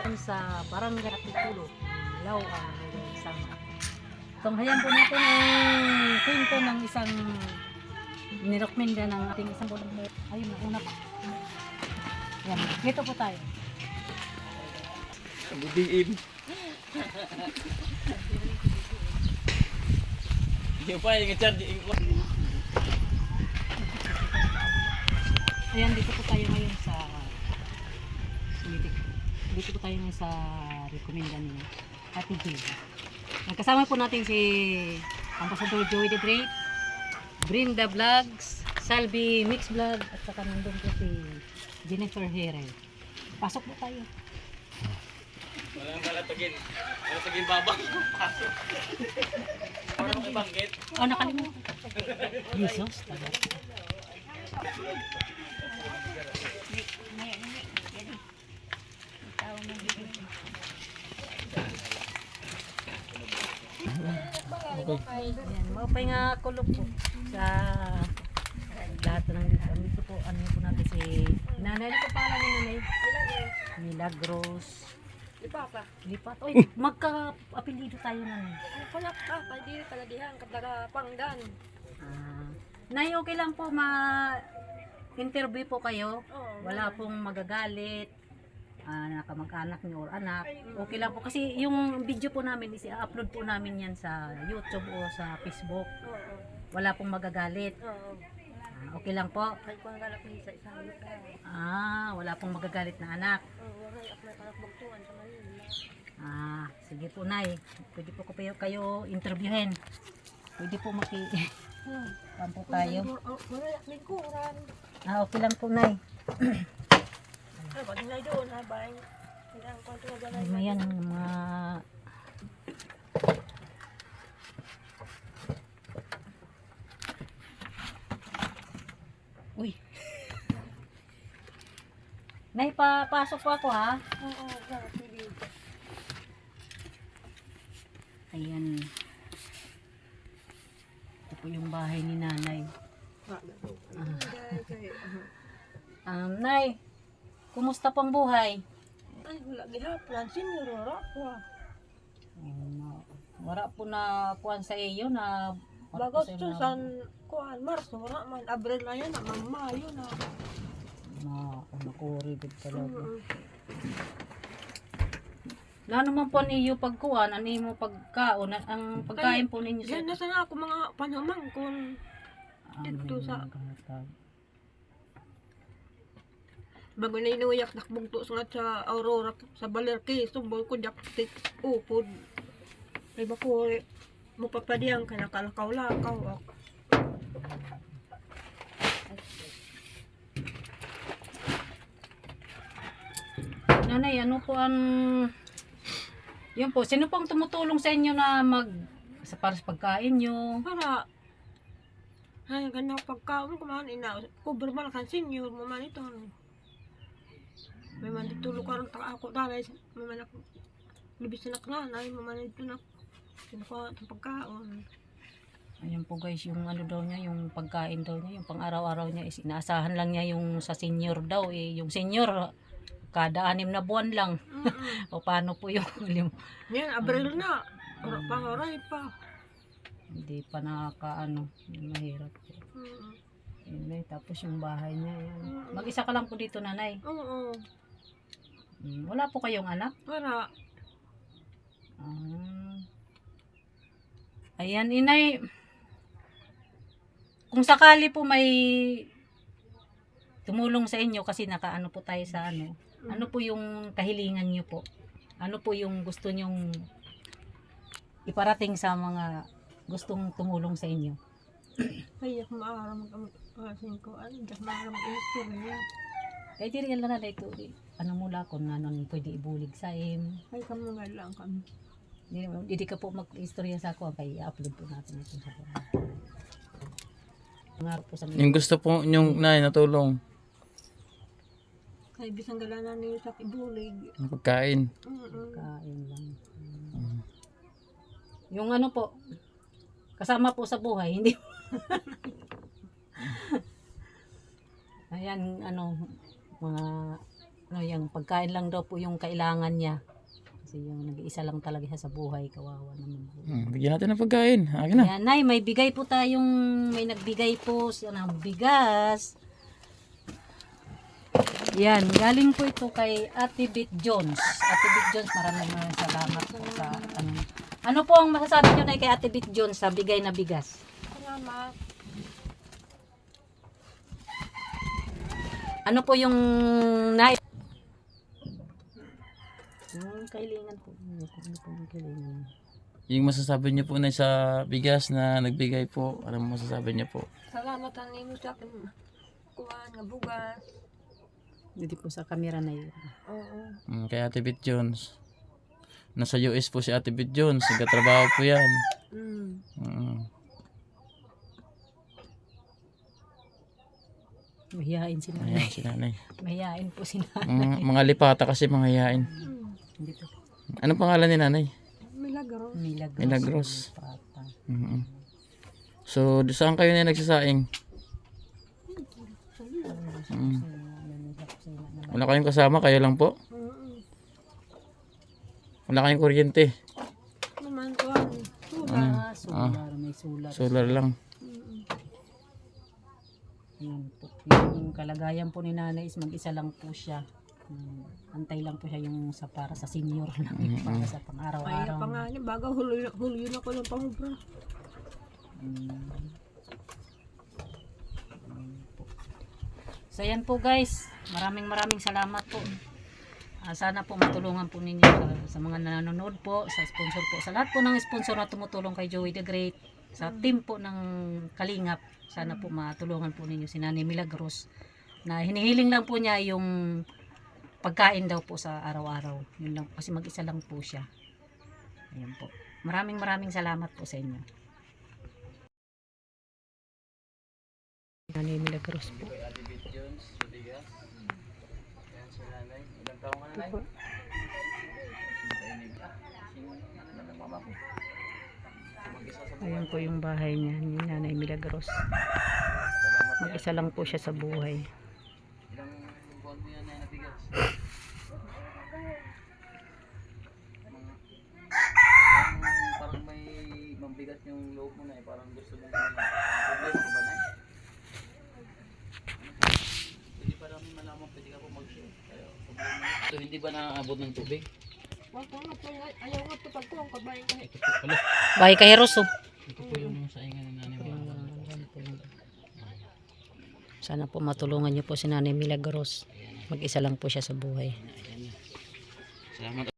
sa Barangay Atipulo, Law ang sama. Tunghayan po natin ang kwento ng isang nirekomenda ng ating isang bulang. Ayun, nauna pa. Yan, dito po tayo. Budiin. Yung pa, yung charge. Ayan, dito po tayo ngayon sa dito po tayo ngayon sa rekomenda ni Ate Jill. Nagkasama po natin si Ambassador Joey the Great, Brenda Vlogs, Salvi Mix Vlog, at saka nandun po si Jennifer Herrera. Pasok po tayo. Walang balatagin. Balatagin babang. Pasok. Parang makibanggit. Oh, nakalimutan. Jesus, taga. Ayan, maupay nga kulog po sa lahat ng dito po. Ano po natin si nanay ko pala ni nanay Milagros Lipat. Oy, magka-apelido tayo nanay. Ano pala ka? Pwede pala dihan kapag panggan. Nay, okay lang po interview po kayo. Wala pong magagalit. Nakamag-anak niyo or anak. Okay lang po kasi yung video po namin i-upload po namin yan sa YouTube o sa Facebook. Wala pong magagalit. Okay lang po. Ay kung galak ni sa isang lupa. Wala pong magagalit na anak. Wala ako na kalak bugtuan sa Manila. Sige po nay. Pwede po ko kayo interviewin. Pwede po kampo tayo. Wala ni kuran. Okay lang po nay. Ay pag na doon ha bang. Ang kontrol ba Ay, mayan ang mga Uy. Nay, papasok po ako ha. Oo, sige. Ayan. Ito po yung bahay ni nanay. Nay, kumusta pang buhay? Ay wala gihapon senior ora ko. Wala po na kuwan sa iyo na Bagot san kuan Marso wala man Abril na yan na Mayo na. Nakuribig talaga. Na naman po niyo pagkuhan, ano mo pagkaon, ang pagkain po ninyo Yan na sana ako mga panamang kung dito sa bago na inuyak nakbugto sa Aurora sa Balerke sumbol ko jaktik upod ay ba ko mo papadiyang ka nakalakaw-lakaw ako. Nanay, ano po ang yun po, sino pong tumutulong sa inyo na para sa pagkain nyo? Para ay ganda pagkaon ko man ina cover man kan senior mo man ito may man ditulog karon ta ako dalay may man ako libis na nanay mo man ito na kinuha ng pagkaon. Ayun po guys, yung ano daw niya, yung pagkain daw niya, yung pang araw-araw niya is inaasahan lang niya yung sa senior daw yung senior kada 6 na buwan lang. O paano po yung Yan Abril na ora pa oray pa. Hindi pa nakakaano, mahirap po. Yun, tapos yung bahay niya yan. Mag-isa ka lang po dito nanay? Oo. Wala po kayong anak? Para ayan inay, kung sakali po may tumulong sa inyo kasi nakaano po tayo sa ano po yung kahilingan niyo po? Ano po yung gusto nyong iparating sa mga gustong tumulong sa inyo? ay ako maaram ang ko ay maaram ang istorya. Kaya di rin lang na ito, ano mula kung nanon pwede ibulig sa Ay kamo nga lang kami. Hindi ka po mag-istorya sa ako, kaya i-upload po natin ito sa ako. Nangarap po sa mga. Yung gusto po yung natulong. Kay bisang galanan ni sa ibulig. Ang pagkain. Kain lang. Yung ano po, kasama po sa buhay, hindi. Ayan, mga ano, yung pagkain lang daw po yung kailangan niya. Kasi yung nag-iisa lang talaga siya sa buhay, kawawa naman po. Bigyan natin ng pagkain. Akin na. Yan, Nay, may bigay po tayong, may nagbigay po ng bigas. Yan, galing po ito kay Ate Bit Jones. Ate Bit Jones, maraming salamat po sa ano po ang masasabi niyo na kay Ate Bit Jones sa bigay na bigas? Salamat. Ano po yung yung kailangan po. Ano po yung kailangan? Yung masasabi niyo po na sa bigas na nagbigay po, ano masasabi niyo po? Salamat ang nimo sa akin. Kuhaan nga bugas. Hindi po sa camera na yun. Oo. Kay Ate Bit Jones. Nasa US po si Ate Bit Jones. Nagkatrabaho po yan. Mahihain si Ayan nanay. si nanay. Mahihain po si nanay. Mga lipata kasi mga yain. Hindi po. Anong pangalan ni nanay? Milagro. Milagros. Pata. So, saan kayo na nagsasaing? Wala kayong kasama, kayo lang po? Wala kayong kuryente? Naman tuwan. Solar. May solar. Solar lang. Yun po. Yung kalagayan po ni nanay is mag-isa lang po siya. Antay lang po siya yung sa para sa senior lang. Para sa Kaya pang-araw-araw. pa nga niya, baga huloy na ko ng pangubra. So yan po guys, maraming salamat po. Sana po matulungan po ninyo sa mga nanonood po, sa sponsor po, sa lahat po ng sponsor na tumutulong kay Joey the Great, sa team po ng Kalingap. Sana po matulungan po ninyo si Nanay Milagros na hinihiling lang po niya yung pagkain daw po sa araw-araw. Yun lang po, kasi mag-isa lang po siya. Ayan po. Maraming salamat po sa inyo. Nanay Milagros po. Ate Bit Jones, bigas. Ayan si nanay. Ilang taong ka nanay? Ayan po yung bahay niya ni Nanay Milagros. Mag-isa lang po siya sa buhay. Ilang buwan mo yan na bigas? Parang may mabigat yung loob mo na eh. Parang gusto mo problema ko ba na eh? Pwede pa namin malaman, pwede ka po mag-share. Kaya problema. So hindi ba naaabot ng tubig? Wag ko nga po, ayaw nga po pag ko ang kabayan kahit. Bahay kay Heroso. Ito po yung saingan ni nanay. Sana po matulungan niyo po si Nanay Milagros. Mag-isa lang po siya sa buhay. Salamat.